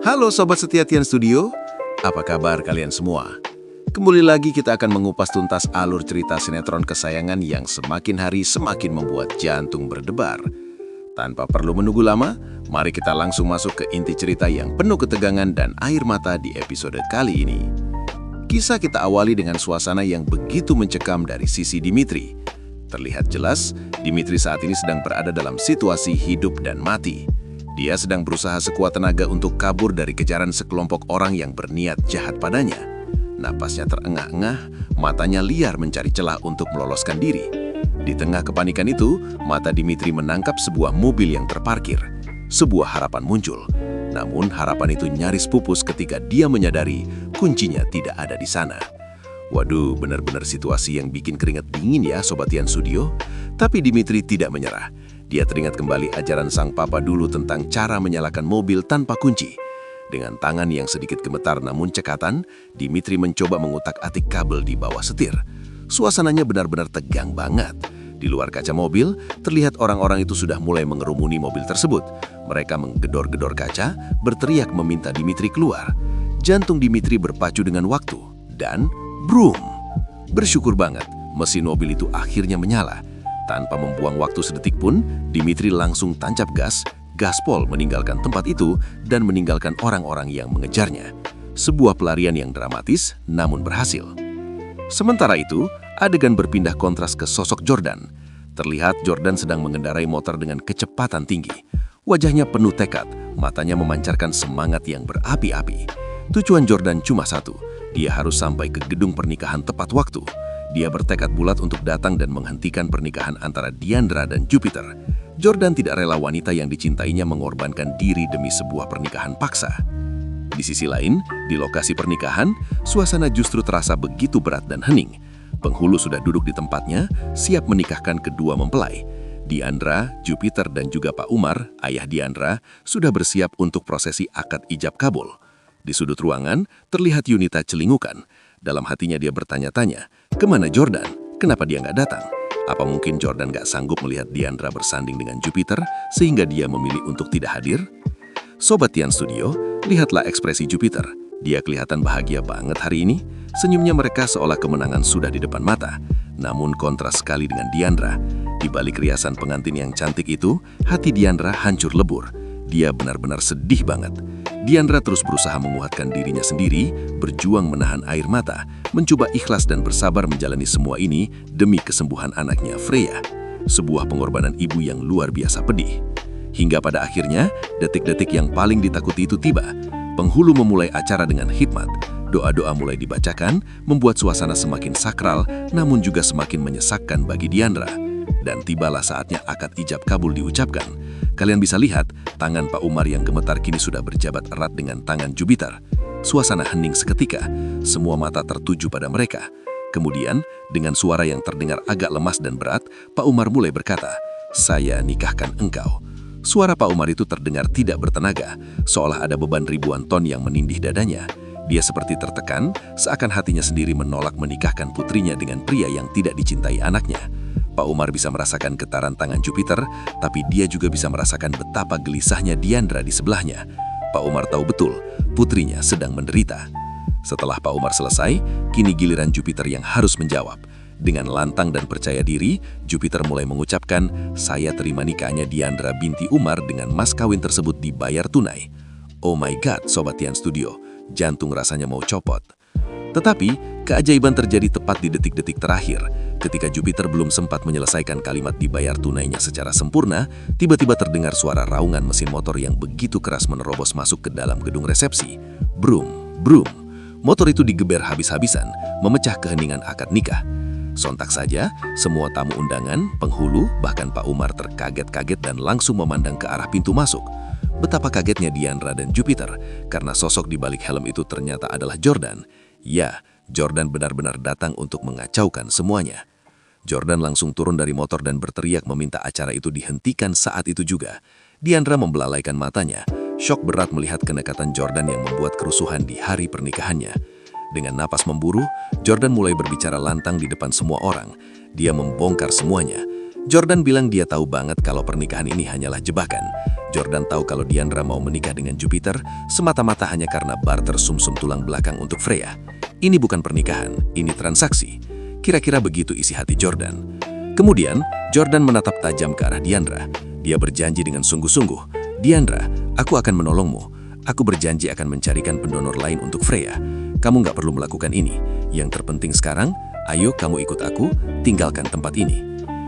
Halo Sobat Setia Tian Studio, apa kabar kalian semua? Kembali lagi kita akan mengupas tuntas alur cerita sinetron kesayangan yang semakin hari semakin membuat jantung berdebar. Tanpa perlu menunggu lama, mari kita langsung masuk ke inti cerita yang penuh ketegangan dan air mata di episode kali ini. Kisah kita awali dengan suasana yang begitu mencekam dari sisi Dimitri. Terlihat jelas, Dimitri saat ini sedang berada dalam situasi hidup dan mati. Dia sedang berusaha sekuat tenaga untuk kabur dari kejaran sekelompok orang yang berniat jahat padanya. Napasnya terengah-engah, matanya liar mencari celah untuk meloloskan diri. Di tengah kepanikan itu, mata Dimitri menangkap sebuah mobil yang terparkir. Sebuah harapan muncul. Namun harapan itu nyaris pupus ketika dia menyadari kuncinya tidak ada di sana. Waduh, benar-benar situasi yang bikin keringat dingin ya Sobat Tian Studio. Tapi Dimitri tidak menyerah. Dia teringat kembali ajaran sang papa dulu tentang cara menyalakan mobil tanpa kunci. Dengan tangan yang sedikit gemetar namun cekatan, Dimitri mencoba mengutak-atik kabel di bawah setir. Suasananya benar-benar tegang banget. Di luar kaca mobil, terlihat orang-orang itu sudah mulai mengerumuni mobil tersebut. Mereka menggedor-gedor kaca, berteriak meminta Dimitri keluar. Jantung Dimitri berpacu dengan waktu. Dan, brum! Bersyukur banget, mesin mobil itu akhirnya menyala. Tanpa membuang waktu sedetik pun, Dimitri langsung tancap gas, gaspol meninggalkan tempat itu dan meninggalkan orang-orang yang mengejarnya. Sebuah pelarian yang dramatis, namun berhasil. Sementara itu, adegan berpindah kontras ke sosok Jordan. Terlihat Jordan sedang mengendarai motor dengan kecepatan tinggi. Wajahnya penuh tekad, matanya memancarkan semangat yang berapi-api. Tujuan Jordan cuma satu, dia harus sampai ke gedung pernikahan tepat waktu. Dia bertekad bulat untuk datang dan menghentikan pernikahan antara Diandra dan Jupiter. Jordan tidak rela wanita yang dicintainya mengorbankan diri demi sebuah pernikahan paksa. Di sisi lain, di lokasi pernikahan, suasana justru terasa begitu berat dan hening. Penghulu sudah duduk di tempatnya, siap menikahkan kedua mempelai. Diandra, Jupiter, dan juga Pak Umar, ayah Diandra, sudah bersiap untuk prosesi akad ijab kabul. Di sudut ruangan, terlihat Yunita celingukan. Dalam hatinya dia bertanya-tanya, kemana Jordan? Kenapa dia nggak datang? Apa mungkin Jordan nggak sanggup melihat Diandra bersanding dengan Jupiter, sehingga dia memilih untuk tidak hadir? Sobat Tian Studio, lihatlah ekspresi Jupiter. Dia kelihatan bahagia banget hari ini. Senyumnya mereka seolah kemenangan sudah di depan mata. Namun kontras sekali dengan Diandra. Di balik riasan pengantin yang cantik itu, hati Diandra hancur lebur. Dia benar-benar sedih banget. Diandra terus berusaha menguatkan dirinya sendiri, berjuang menahan air mata, mencoba ikhlas dan bersabar menjalani semua ini demi kesembuhan anaknya Freya. Sebuah pengorbanan ibu yang luar biasa pedih. Hingga pada akhirnya, detik-detik yang paling ditakuti itu tiba. Penghulu memulai acara dengan hikmat. Doa-doa mulai dibacakan, membuat suasana semakin sakral, namun juga semakin menyesakkan bagi Diandra. Dan tibalah saatnya akad ijab kabul diucapkan. Kalian bisa lihat, tangan Pak Umar yang gemetar kini sudah berjabat erat dengan tangan Jupiter. Suasana hening seketika, semua mata tertuju pada mereka. Kemudian, dengan suara yang terdengar agak lemas dan berat, Pak Umar mulai berkata, "Saya nikahkan engkau." Suara Pak Umar itu terdengar tidak bertenaga, seolah ada beban ribuan ton yang menindih dadanya. Dia seperti tertekan, seakan hatinya sendiri menolak menikahkan putrinya dengan pria yang tidak dicintai anaknya. Pak Umar bisa merasakan getaran tangan Jupiter, tapi dia juga bisa merasakan betapa gelisahnya Diandra di sebelahnya. Pak Umar tahu betul, putrinya sedang menderita. Setelah Pak Umar selesai, kini giliran Jupiter yang harus menjawab. Dengan lantang dan percaya diri, Jupiter mulai mengucapkan, "Saya terima nikahnya Diandra binti Umar dengan mas kawin tersebut dibayar tunai." Oh my God, Sobat Tian Studio, jantung rasanya mau copot. Tetapi, keajaiban terjadi tepat di detik-detik terakhir. Ketika Jupiter belum sempat menyelesaikan kalimat dibayar tunainya secara sempurna, tiba-tiba terdengar suara raungan mesin motor yang begitu keras menerobos masuk ke dalam gedung resepsi. Brum, brum. Motor itu digeber habis-habisan, memecah keheningan akad nikah. Sontak saja, semua tamu undangan, penghulu, bahkan Pak Umar terkaget-kaget dan langsung memandang ke arah pintu masuk. Betapa kagetnya Diandra dan Jupiter, karena sosok di balik helm itu ternyata adalah Jordan. Ya, Jordan benar-benar datang untuk mengacaukan semuanya. Jordan langsung turun dari motor dan berteriak meminta acara itu dihentikan saat itu juga. Diandra membelalaikan matanya, syok berat melihat kenekatan Jordan yang membuat kerusuhan di hari pernikahannya. Dengan napas memburu, Jordan mulai berbicara lantang di depan semua orang. Dia membongkar semuanya. Jordan bilang dia tahu banget kalau pernikahan ini hanyalah jebakan. Jordan tahu kalau Diandra mau menikah dengan Jupiter semata-mata hanya karena barter sumsum tulang belakang untuk Freya. Ini bukan pernikahan, ini transaksi. Kira-kira begitu isi hati Jordan. Kemudian, Jordan menatap tajam ke arah Diandra. Dia berjanji dengan sungguh-sungguh, "Diandra, aku akan menolongmu. Aku berjanji akan mencarikan pendonor lain untuk Freya. Kamu nggak perlu melakukan ini. Yang terpenting sekarang, ayo kamu ikut aku, tinggalkan tempat ini."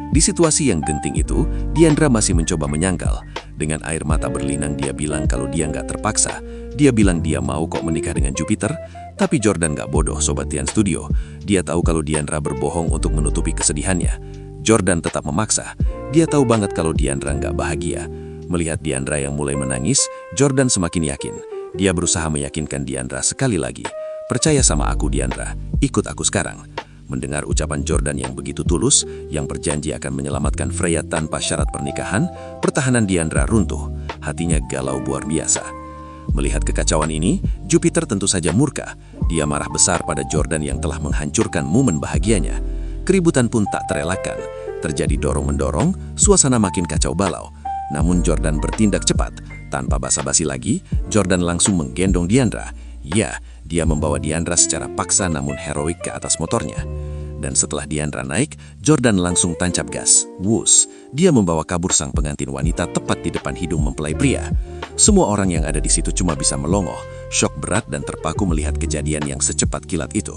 Di situasi yang genting itu, Diandra masih mencoba menyangkal. Dengan air mata berlinang dia bilang kalau dia nggak terpaksa. Dia bilang dia mau kok menikah dengan Jupiter, tapi Jordan nggak bodoh, Sobat Tian Studio. Dia tahu kalau Diandra berbohong untuk menutupi kesedihannya. Jordan tetap memaksa. Dia tahu banget kalau Diandra nggak bahagia. Melihat Diandra yang mulai menangis, Jordan semakin yakin. Dia berusaha meyakinkan Diandra sekali lagi. "Percaya sama aku, Diandra. Ikut aku sekarang." Mendengar ucapan Jordan yang begitu tulus, yang berjanji akan menyelamatkan Freya tanpa syarat pernikahan, pertahanan Diandra runtuh. Hatinya galau luar biasa. Melihat kekacauan ini, Jupiter tentu saja murka. Dia marah besar pada Jordan yang telah menghancurkan momen bahagianya. Keributan pun tak terelakkan. Terjadi dorong-mendorong, suasana makin kacau balau. Namun Jordan bertindak cepat. Tanpa basa-basi lagi, Jordan langsung menggendong Diandra. Ya, dia membawa Diandra secara paksa namun heroik ke atas motornya. Dan setelah Diandra naik, Jordan langsung tancap gas. Wus, dia membawa kabur sang pengantin wanita tepat di depan hidung mempelai pria. Semua orang yang ada di situ cuma bisa melongoh, syok berat dan terpaku melihat kejadian yang secepat kilat itu.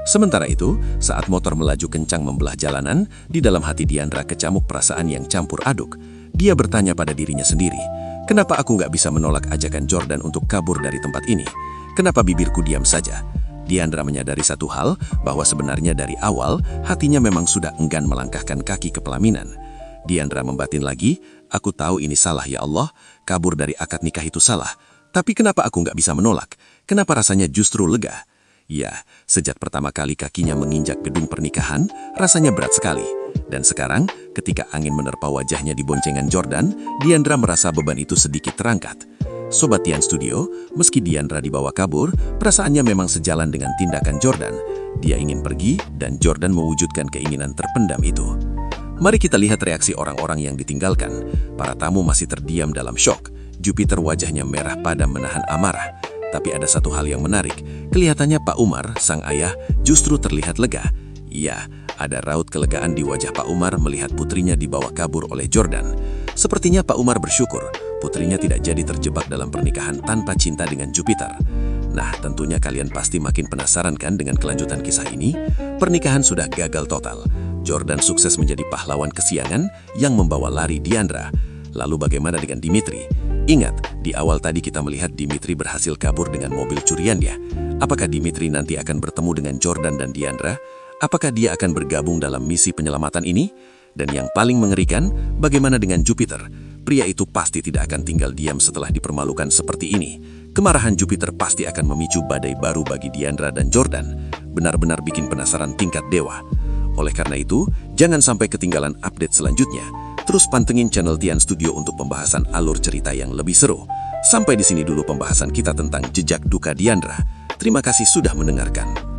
Sementara itu, saat motor melaju kencang membelah jalanan, di dalam hati Diandra kecamuk perasaan yang campur aduk. Dia bertanya pada dirinya sendiri, "Kenapa aku nggak bisa menolak ajakan Jordan untuk kabur dari tempat ini? Kenapa bibirku diam saja?" Diandra menyadari satu hal, bahwa sebenarnya dari awal, hatinya memang sudah enggan melangkahkan kaki ke pelaminan. Diandra membatin lagi, "Aku tahu ini salah ya Allah, kabur dari akad nikah itu salah. Tapi kenapa aku nggak bisa menolak? Kenapa rasanya justru lega?" Ya, sejak pertama kali kakinya menginjak gedung pernikahan, rasanya berat sekali. Dan sekarang, ketika angin menerpa wajahnya di boncengan Jordan, Diandra merasa beban itu sedikit terangkat. Sobat Tian Studio, meski Diandra dibawa kabur, perasaannya memang sejalan dengan tindakan Jordan. Dia ingin pergi, dan Jordan mewujudkan keinginan terpendam itu. Mari kita lihat reaksi orang-orang yang ditinggalkan. Para tamu masih terdiam dalam syok. Jupiter wajahnya merah padam menahan amarah. Tapi ada satu hal yang menarik, kelihatannya Pak Umar, sang ayah, justru terlihat lega. Iya, ada raut kelegaan di wajah Pak Umar melihat putrinya dibawa kabur oleh Jordan. Sepertinya Pak Umar bersyukur, putrinya tidak jadi terjebak dalam pernikahan tanpa cinta dengan Jupiter. Nah, tentunya kalian pasti makin penasaran kan dengan kelanjutan kisah ini? Pernikahan sudah gagal total. Jordan sukses menjadi pahlawan kesiangan yang membawa lari Diandra. Lalu bagaimana dengan Dimitri? Ingat, di awal tadi kita melihat Dimitri berhasil kabur dengan mobil curiannya. Apakah Dimitri nanti akan bertemu dengan Jordan dan Diandra? Apakah dia akan bergabung dalam misi penyelamatan ini? Dan yang paling mengerikan, bagaimana dengan Jupiter? Pria itu pasti tidak akan tinggal diam setelah dipermalukan seperti ini. Kemarahan Jupiter pasti akan memicu badai baru bagi Diandra dan Jordan. Benar-benar bikin penasaran tingkat dewa. Oleh karena itu, jangan sampai ketinggalan update selanjutnya. Terus pantengin channel Tian Studio untuk pembahasan alur cerita yang lebih seru. Sampai di sini dulu pembahasan kita tentang jejak duka Diandra. Terima kasih sudah mendengarkan.